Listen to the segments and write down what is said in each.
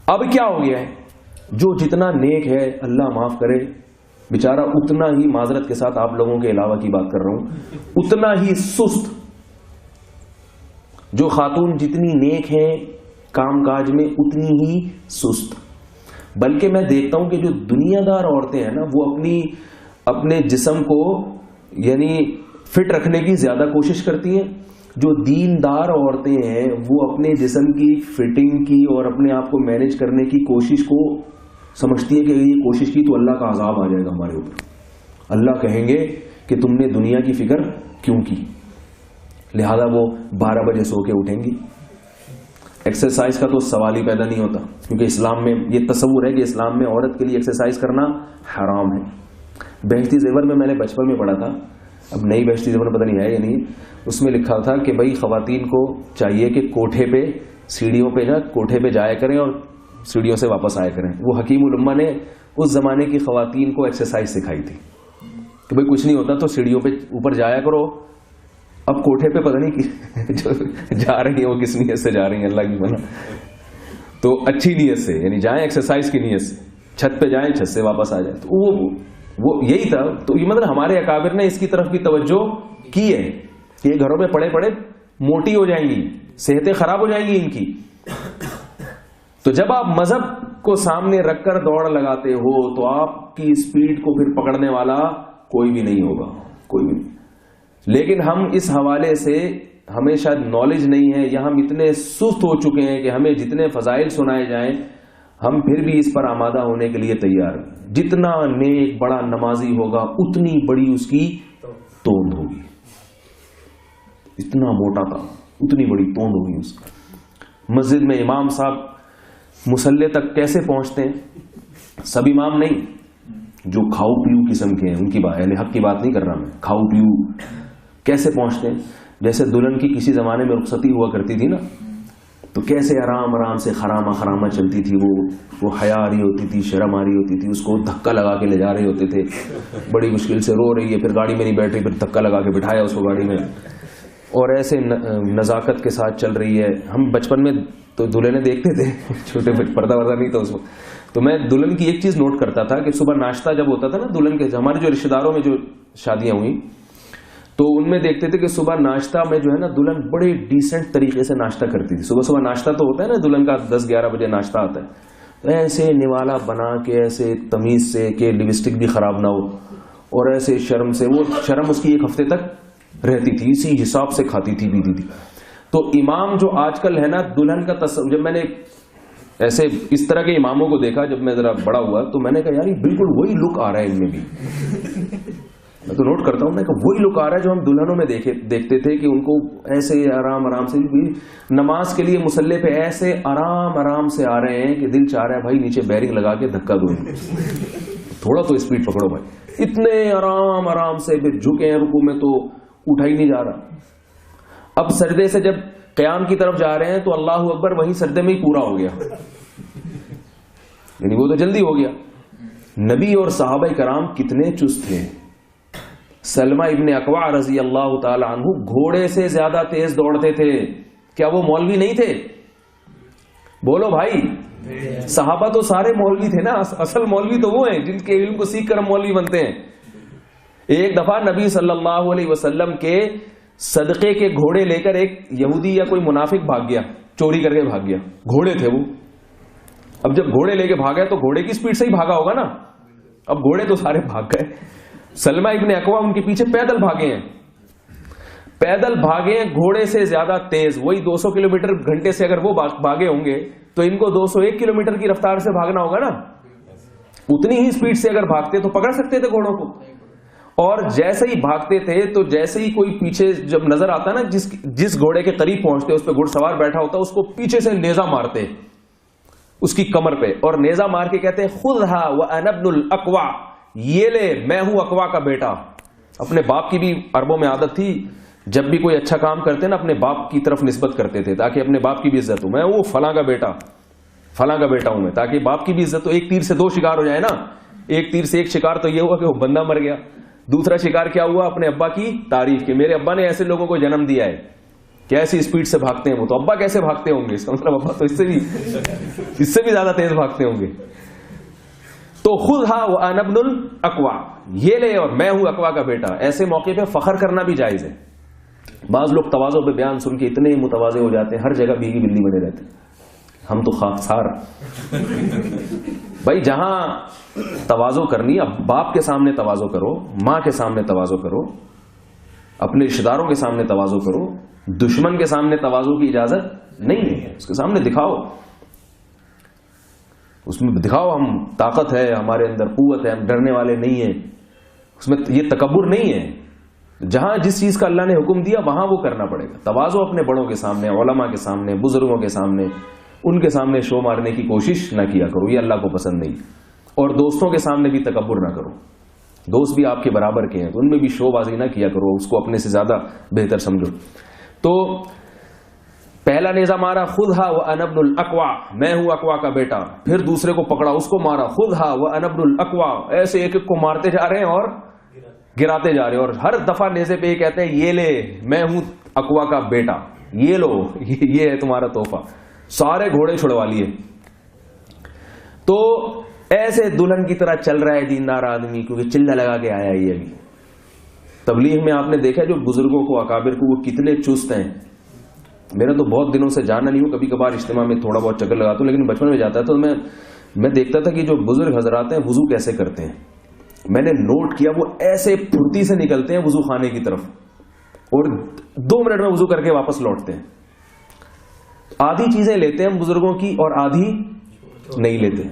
اب کیا ہو گیا ہے، جو جتنا نیک ہے اللہ معاف کرے بیچارہ اتنا ہی، معذرت کے ساتھ آپ لوگوں کے علاوہ کی بات کر رہا ہوں، اتنا ہی سست. جو خاتون جتنی نیک ہیں کام کاج میں اتنی ہی سست. بلکہ میں دیکھتا ہوں کہ جو دنیا دار عورتیں ہیں نا وہ اپنے جسم کو یعنی فٹ رکھنے کی زیادہ کوشش کرتی ہیں. جو دیندار عورتیں ہیں وہ اپنے جسم کی فٹنگ کی اور اپنے آپ کو مینج کرنے کی کوشش کو سمجھتی ہے کہ یہ کوشش کی تو اللہ کا عذاب آ جائے گا ہمارے اوپر. اللہ کہیں گے کہ تم نے دنیا کی فکر کیوں کی، لہذا وہ 12 بجے سو کے اٹھیں گی. ایکسرسائز کا تو سوال ہی پیدا نہیں ہوتا، کیونکہ اسلام میں یہ تصور ہے کہ اسلام میں عورت کے لیے ایکسرسائز کرنا حرام ہے. بہشتی زیور میں نے بچپن میں پڑھا تھا، اب نئی بہشتی زیور پتہ نہیں ہے یا نہیں، اس میں لکھا تھا کہ بھائی خواتین کو چاہیے کہ کوٹھے پہ سیڑھیوں پہ کوٹھے پہ جایا کریں اور سیڑھیوں سے واپس آیا کریں. وہ حکیم الامہ نے اس زمانے کی خواتین کو ایکسرسائز سکھائی تھی کہ بھائی کچھ نہیں ہوتا تو سیڑھیوں پہ اوپر جایا کرو. اب کوٹھے پہ پتہ نہیں جا رہی ہیں وہ کس نیت سے جا رہی ہیں، اللہ کی پناہ. تو اچھی نیت سے یعنی جائیں ایکسرسائز کی نیت سے، چھت پہ جائیں چھت سے واپس آ جائیں. تو وہ یہی تھا. تو یہ مطلب ہمارے اکابر نے اس کی طرف بھی توجہ کی ہے کہ یہ گھروں میں پڑے پڑے موٹی ہو جائیں گی، صحتیں خراب ہو جائیں گی ان کی. تو جب آپ مذہب کو سامنے رکھ کر دوڑ لگاتے ہو تو آپ کی اسپیڈ کو پھر پکڑنے والا کوئی بھی نہیں ہوگا، کوئی بھی نہیں. لیکن ہم اس حوالے سے ہمیں شاید نالج نہیں ہے یا ہم اتنے سست ہو چکے ہیں کہ ہمیں جتنے فضائل سنائے جائیں ہم پھر بھی اس پر آمادہ ہونے کے لیے تیار ہیں. جتنا نیک بڑا نمازی ہوگا اتنی بڑی اس کی توند ہوگی. اتنا موٹا تھا اتنی بڑی توند ہوگی اس کی. مسجد میں امام صاحب مصلی تک کیسے پہنچتے ہیں؟ سب امام نہیں، جو کھاؤ پیو قسم کے ہیں ان کی بات، حق کی بات نہیں کر رہا میں. کھاؤ پیو کیسے پہنچتے ہیں؟ جیسے دلہن کی کسی زمانے میں رخصتی ہوا کرتی تھی نا، تو کیسے آرام آرام سے خرامہ چلتی تھی. وہ حیا آ رہی ہوتی تھی، شرم آ رہی ہوتی تھی، اس کو دھکا لگا کے لے جا رہے ہوتے تھے. بڑی مشکل سے رو رہی ہے، پھر گاڑی میں نہیں بیٹھ رہی، پھر دھکا لگا کے بٹھایا اس کو گاڑی میں، اور ایسے نزاکت کے ساتھ چل رہی ہے. ہم بچپن میں تو دلہنیں دیکھتے تھے، چھوٹے پردہ وردہ نہیں تھا اس وقت. تو میں دلہن کی ایک چیز نوٹ کرتا تھا کہ صبح ناشتہ جب ہوتا تھا نا دلہن کے، ہمارے جو رشتہ داروں میں جو شادیاں ہوئیں تو ان میں دیکھتے تھے کہ صبح ناشتہ میں جو ہے نا دلہن بڑے ڈیسنٹ طریقے سے ناشتہ کرتی تھی. صبح ناشتہ تو ہوتا ہے نا دلہن کا 10-11 بجے ناشتہ آتا ہے، تو ایسے نوالا بنا کے ایسے تمیز سے کہ لپسٹک بھی خراب نہ ہو، اور ایسے شرم سے، وہ شرم اس کی 1 ہفتے تک رہتی تھی، اسی حساب سے کھاتی تھی پیتی تھی. تو امام جو آج کل ہے نا دلہن کا تصور، جب میں نے ایسے اس طرح کے اماموں کو دیکھا جب میں ذرا بڑا ہوا تو میں نے کہا یار یہ بالکل وہی لک آ رہا ہے ان میں بھی. میں تو نوٹ کرتا ہوں میں کہ وہی لک آ رہا ہے جو ہم دلہنوں میں دیکھتے تھے کہ ان کو ایسے آرام سے نماز کے لیے مصلی پہ ایسے آرام سے آ رہے ہیں کہ دل چاہ رہا ہے بھائی نیچے بیرنگ لگا کے دھکا دو، تھوڑا تو اسپیڈ پکڑو بھائی. اتنے آرام سے پھر جھکے ہیں رکوع میں تو اٹھا ہی نہیں جا رہا. اب سجدے سے جب قیام کی طرف جا رہے ہیں تو اللہ اکبر وہیں سجدے میں ہی پورا ہو گیا، یعنی وہ تو جلدی ہو گیا. نبی اور صحابہ کرام کتنے چست تھے. سلمہ ابن اکوع رضی اللہ تعالی عنہ گھوڑے سے زیادہ تیز دوڑتے تھے. کیا وہ مولوی نہیں تھے؟ بولو بھائی، صحابہ تو سارے مولوی تھے نا، اصل مولوی تو وہ ہیں جن کے علم کو سیکھ کر ہم مولوی بنتے ہیں. ایک دفعہ نبی صلی اللہ علیہ وسلم کے صدقے کے گھوڑے لے کر ایک یہودی یا کوئی منافق بھاگ گیا، چوری کر کے بھاگ گیا. گھوڑے تھے وہ. اب جب گھوڑے لے کے بھاگا تو گھوڑے کی سپیڈ سے ہی بھاگا ہوگا نا. اب گھوڑے تو سارے بھاگ گئے. سلمہ ابن اکوع ان کے پیچھے پیدل بھاگے ہیں، پیدل بھاگے ہیں گھوڑے سے زیادہ تیز. وہی 200 کلومیٹر گھنٹے سے اگر وہ بھاگے ہوں گے تو ان کو 201 کلومیٹر کی رفتار سے بھاگنا ہوگا نا. اتنی ہی سپیڈ سے اگر بھاگتے تو پکڑ سکتے تھے گھوڑوں کو. اور جیسے ہی بھاگتے تھے تو جیسے ہی کوئی پیچھے جب نظر آتا نا جس گھوڑے کے قریب پہنچتے اس پہ گھڑ سوار بیٹھا ہوتا اس کو پیچھے سے نیزہ مارتے اس کی کمر پہ، اور نیزہ مار کے کہتے ہیں خذھا وانا ابن الاقوع، یہ لے میں ہوں اقوع کا بیٹا. اپنے باپ کی بھی عربوں میں عادت تھی جب بھی کوئی اچھا کام کرتے نا اپنے باپ کی طرف نسبت کرتے تھے تاکہ اپنے باپ کی بھی عزت ہو. میں وہ فلاں کا بیٹا، فلاں کا بیٹا ہوں میں، تاکہ باپ کی بھی عزت ہو. ایک تیر سے 2 شکار ہو جائے نا. ایک تیر سے ایک شکار تو یہ ہوا کہ وہ بندہ مر گیا، دوسرا شکار کیا ہوا اپنے ابا کی تعریف کے، میرے ابا نے ایسے لوگوں کو جنم دیا ہے. کیسی اسپیڈ سے بھاگتے ہیں وہ. تو ابا کیسے بھاگتے ہوں گے؟ اس کا مطلب ابا تو اس سے بھی زیادہ تیز بھاگتے ہوں گے. تو خذھا وانا ابن الاقوع، یہ لے اور میں ہوں اقوا کا بیٹا. ایسے موقع پہ فخر کرنا بھی جائز ہے. بعض لوگ تواضع پہ بیان سن کے اتنے متواضع ہو جاتے ہیں، ہر جگہ بھیگی بلی بنے رہتے ہیں. ہم تو خاکسار. بھائی جہاں تواضع کرنی، اب باپ کے سامنے تواضع کرو، ماں کے سامنے تواضع کرو، اپنے رشتہ داروں کے سامنے تواضع کرو. دشمن کے سامنے تواضع کی اجازت نہیں ہے. اس کے سامنے دکھاؤ، اس میں دکھاؤ ہم طاقت ہے، ہمارے اندر قوت ہے، ہم ڈرنے والے نہیں ہیں. اس میں یہ تکبر نہیں ہے. جہاں جس چیز کا اللہ نے حکم دیا وہاں وہ کرنا پڑے گا. تواضع اپنے بڑوں کے سامنے، علماء کے سامنے، بزرگوں کے سامنے، ان کے سامنے شو مارنے کی کوشش نہ کیا کرو، یہ اللہ کو پسند نہیں. اور دوستوں کے سامنے بھی تکبر نہ کرو. دوست بھی آپ کے برابر کے ہیں تو ان میں بھی شو بازی نہ کیا کرو، اس کو اپنے سے زیادہ بہتر سمجھو. تو پہلا نیزہ مارا خذھا وانا ابن الاقوع، میں ہوں اقوا کا بیٹا. پھر دوسرے کو پکڑا، اس کو مارا خذھا وانا ابن الاقوع. ایسے ایک ایک کو مارتے جا رہے ہیں اور گراتے جا رہے ہیں. اور ہر دفعہ نیزے پہ یہ کہتے ہیں یہ لے میں ہوں اقوا کا بیٹا، یہ لو یہ ہے تمہارا تحفہ. سارے گھوڑے چھڑوا لیے. تو ایسے دلہن کی طرح چل رہا ہے دیندار آدمی، کیونکہ چلہ لگا کے آیا یہ. ابھی تبلیغ میں آپ نے دیکھا جو بزرگوں کو، اکابر کو، وہ کتنے چست ہیں. میرا تو بہت دنوں سے جانا نہیں ہو، کبھی کبھار اجتماع میں تھوڑا بہت چکر لگاتا ہوں، لیکن بچپن میں جاتا تھا تو میں دیکھتا تھا کہ جو بزرگ حضرات ہیں وضو کیسے کرتے ہیں. میں نے نوٹ کیا وہ ایسے پھرتی سے نکلتے ہیں وضو خانے کی طرف اور 2 منٹ میں وضو کر کے واپس لوٹتے ہیں. آدھی چیزیں لیتے ہیں بزرگوں کی اور آدھی نہیں لیتے،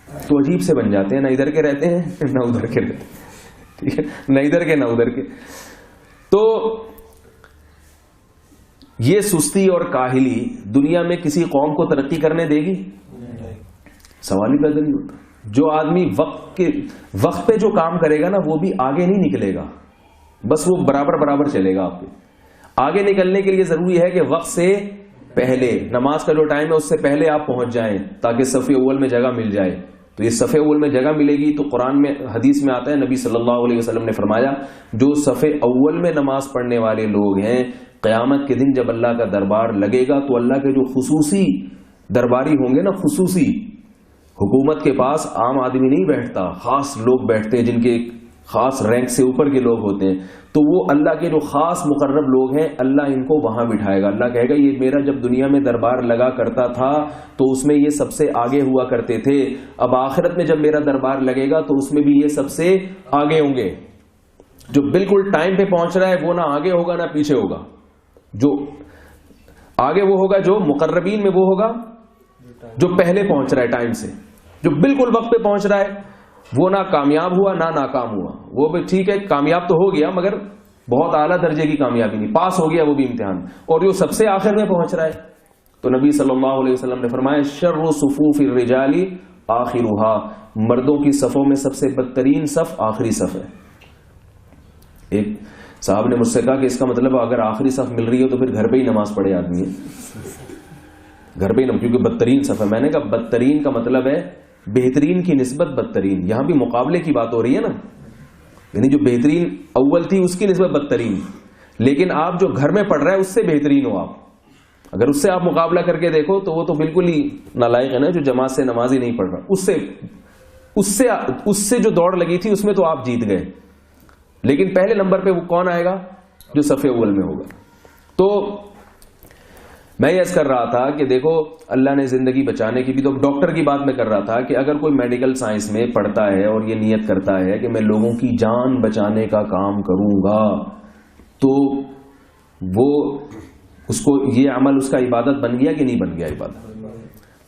تو عجیب سے بن جاتے ہیں. نہ ادھر کے رہتے ہیں نہ ادھر کے رہتے ہیں، ٹھیک ہے، نہ ادھر کے نہ ادھر کے. تو یہ سستی اور کاہلی دنیا میں کسی قوم کو ترقی کرنے دے گی؟ سوال ہی پیدا نہیں ہوتا. جو آدمی وقت پہ جو کام کرے گا نا وہ بھی آگے نہیں نکلے گا، بس وہ برابر چلے گا. آپ کے آگے نکلنے کے لیے ضروری ہے کہ وقت سے پہلے، نماز کا جو ٹائم ہے اس سے پہلے آپ پہنچ جائیں تاکہ صف اول میں جگہ مل جائے. تو یہ صف اول میں جگہ ملے گی تو قرآن میں، حدیث میں آتا ہے، نبی صلی اللہ علیہ وسلم نے فرمایا جو صف اول میں نماز پڑھنے والے لوگ ہیں قیامت کے دن جب اللہ کا دربار لگے گا تو اللہ کے جو خصوصی درباری ہوں گے نا، خصوصی، حکومت کے پاس عام آدمی نہیں بیٹھتا، خاص لوگ بیٹھتے ہیں جن کے خاص رینک سے اوپر کے لوگ ہوتے ہیں. تو وہ اللہ کے جو خاص مقرب لوگ ہیں اللہ ان کو وہاں بٹھائے گا. اللہ کہے گا یہ میرا جب دنیا میں دربار لگا کرتا تھا تو اس میں یہ سب سے آگے ہوا کرتے تھے، اب آخرت میں جب میرا دربار لگے گا تو اس میں بھی یہ سب سے آگے ہوں گے. جو بالکل ٹائم پہ پہنچ رہا ہے وہ نہ آگے ہوگا نہ پیچھے ہوگا. جو آگے وہ ہوگا جو مقربین میں وہ ہوگا جو پہلے پہنچ رہا ہے ٹائم سے. جو بالکل وقت پہ پہنچ رہا ہے وہ نہ کامیاب ہوا نہ ناکام ہوا. وہ بھی ٹھیک ہے کامیاب تو ہو گیا مگر بہت اعلیٰ درجے کی کامیابی نہیں، پاس ہو گیا وہ بھی امتحان. اور جو سب سے آخر میں پہنچ رہا ہے تو نبی صلی اللہ علیہ وسلم نے فرمایا شر صفوف الرجال آخرها، مردوں کی صفوں میں سب سے بدترین صف آخری صف ہے. ایک صاحب نے مجھ سے کہا کہ اس کا مطلب اگر آخری صف مل رہی ہو تو پھر گھر پہ ہی نماز پڑھے آدمی ہے، گھر پہ ہی نماز، کیونکہ بدترین صف ہے. میں نے کہا بدترین کا مطلب ہے بہترین کی نسبت بدترین. یہاں بھی مقابلے کی بات ہو رہی ہے نا، یعنی جو بہترین اول تھی اس کی نسبت بدترین. لیکن آپ جو گھر میں پڑھ رہے ہیں اس سے بہترین ہو. آپ اگر اس سے آپ مقابلہ کر کے دیکھو تو وہ تو بالکل ہی نالائق ہے نا، جو جماعت سے نماز ہی نہیں پڑھ رہا. اس سے جو دوڑ لگی تھی اس میں تو آپ جیت گئے. لیکن پہلے نمبر پہ وہ کون آئے گا؟ جو صف اول میں ہوگا. تو میں یہ کر رہا تھا کہ دیکھو اللہ نے زندگی بچانے کی بھی، تو ڈاکٹر کی بات میں کر رہا تھا کہ اگر کوئی میڈیکل سائنس میں پڑھتا ہے اور یہ نیت کرتا ہے کہ میں لوگوں کی جان بچانے کا کام کروں گا تو وہ اس کو یہ عمل اس کا عبادت بن گیا کہ نہیں بن گیا عبادت.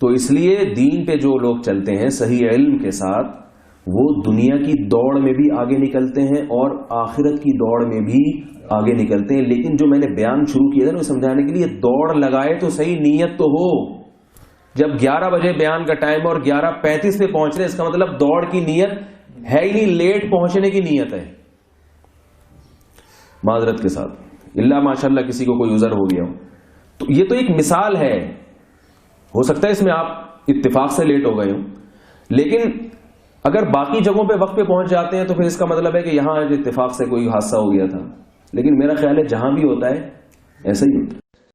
تو اس لیے دین پہ جو لوگ چلتے ہیں صحیح علم کے ساتھ وہ دنیا کی دوڑ میں بھی آگے نکلتے ہیں اور آخرت کی دوڑ میں بھی آگے نکلتے ہیں. لیکن جو میں نے بیان شروع کیا تھا نا سمجھانے کے لیے، دوڑ لگائے تو صحیح، نیت تو ہو. جب 11 بجے بیان کا ٹائم اور 11:35 پہ پہنچ رہے، اس کا مطلب دوڑ کی نیت ہے ہی نہیں، لیٹ پہنچنے کی نیت ہے. معذرت کے ساتھ، اللہ ماشاءاللہ کسی کو کوئی عذر ہو گیا ہو تو یہ تو ایک مثال ہے، ہو سکتا ہے اس میں آپ اتفاق سے لیٹ ہو گئے ہوں. لیکن اگر باقی جگہوں پہ وقت پہ پہنچ جاتے ہیں تو پھر اس کا مطلب ہے کہ یہاں اتفاق سے کوئی حادثہ ہو گیا تھا. لیکن میرا خیال ہے جہاں بھی ہوتا ہے ایسا ہی ہوتا ہے.